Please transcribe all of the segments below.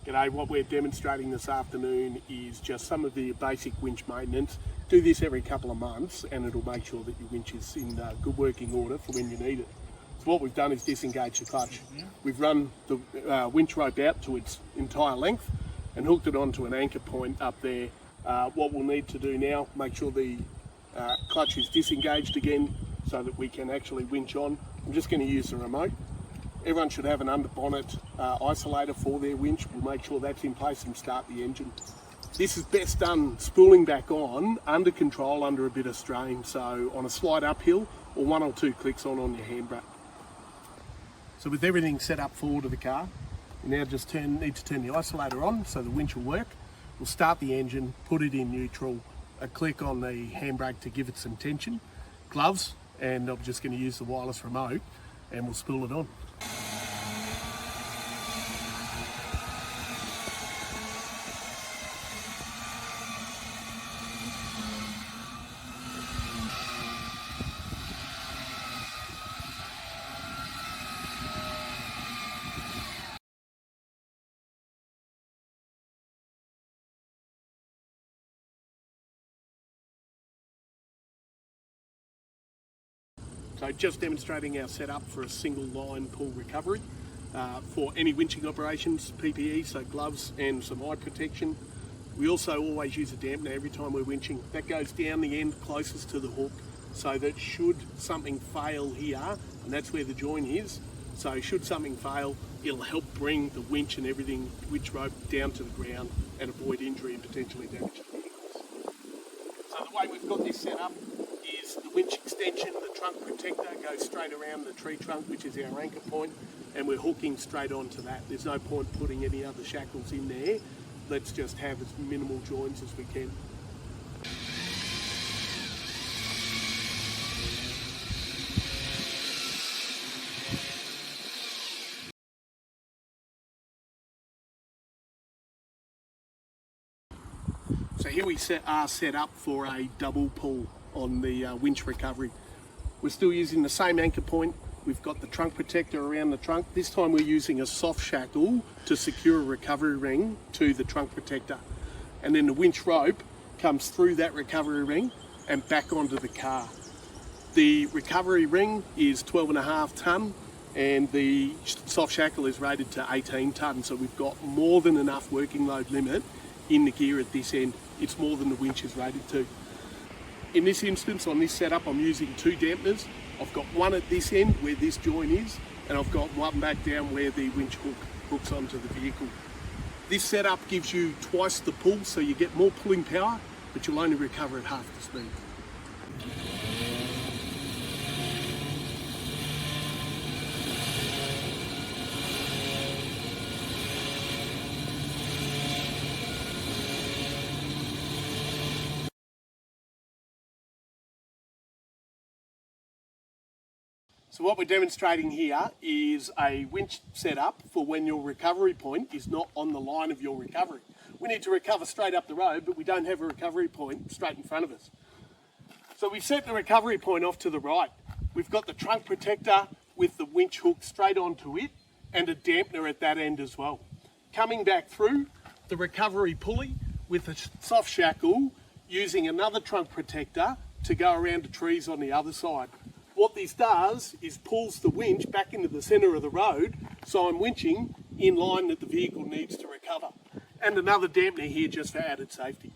G'day, what we're demonstrating this afternoon is just some of the basic winch maintenance. Do this every couple of months and it'll make sure that your winch is in good working order for when you need it. So what we've done is disengage the clutch. We've run the winch rope out to its entire length and hooked it onto an anchor point up there. What we'll need to do now, make sure the clutch is disengaged again so that we can actually winch on. I'm just going to use the remote. Everyone should have an under bonnet isolator for their winch. We'll make sure that's in place and start the engine. This is best done spooling back on under control, under a bit of strain. So on a slight uphill or 1 or 2 clicks on your handbrake. So with everything set up forward of the car, we now just need to turn the isolator on so the winch will work. We'll start the engine, put it in neutral, a click on the handbrake to give it some tension, gloves, and I'm just going to use the wireless remote and we'll spool it on. So just demonstrating our setup for a single line pull recovery for any winching operations, PPE, so gloves and some eye protection. We also always use a dampener every time we're winching. That goes down the end closest to the hook so that should something fail here, and that's where the join is, so should something fail, it'll help bring the winch and everything, winch rope down to the ground and avoid injury and potentially damage to vehicles. So the way we've got this set up is the winch extension, the trunk protector goes straight around the tree trunk, which is our anchor point, and we're hooking straight onto that. There's no point putting any other shackles in there. Let's just have as minimal joins as we can. So here we are set up for a double pull on the winch recovery. We're still using the same anchor point. We've got the trunk protector around the trunk. This time we're using a soft shackle to secure a recovery ring to the trunk protector. And then the winch rope comes through that recovery ring and back onto the car. The recovery ring is 12.5 tonne and the soft shackle is rated to 18 tonne. So we've got more than enough working load limit in the gear at this end. It's more than the winch is rated to. In this instance, on this setup, I'm using 2 dampeners. I've got one at this end where this join is, and I've got one back down where the winch hooks onto the vehicle. This setup gives you twice the pull, so you get more pulling power, but you'll only recover at half the speed. So what we're demonstrating here is a winch setup for when your recovery point is not on the line of your recovery. We need to recover straight up the road, but we don't have a recovery point straight in front of us. So we've set the recovery point off to the right. We've got the trunk protector with the winch hook straight onto it and a dampener at that end as well. Coming back through, the recovery pulley with a soft shackle using another trunk protector to go around the trees on the other side. What this does is pulls the winch back into the centre of the road, so I'm winching in line that the vehicle needs to recover. And another dampener here just for added safety.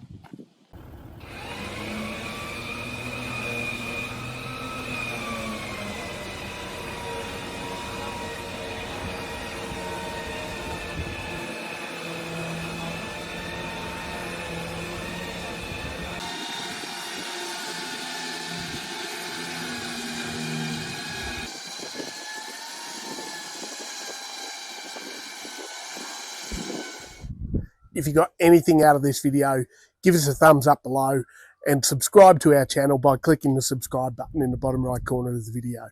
If you got anything out of this video, give us a thumbs up below and subscribe to our channel by clicking the subscribe button in the bottom right corner of the video.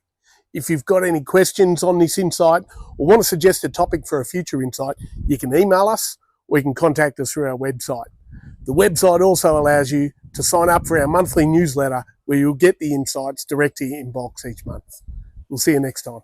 If you've got any questions on this insight or want to suggest a topic for a future insight, you can email us or you can contact us through our website. The website also allows you to sign up for our monthly newsletter where you'll get the insights direct to your inbox each month. We'll see you next time.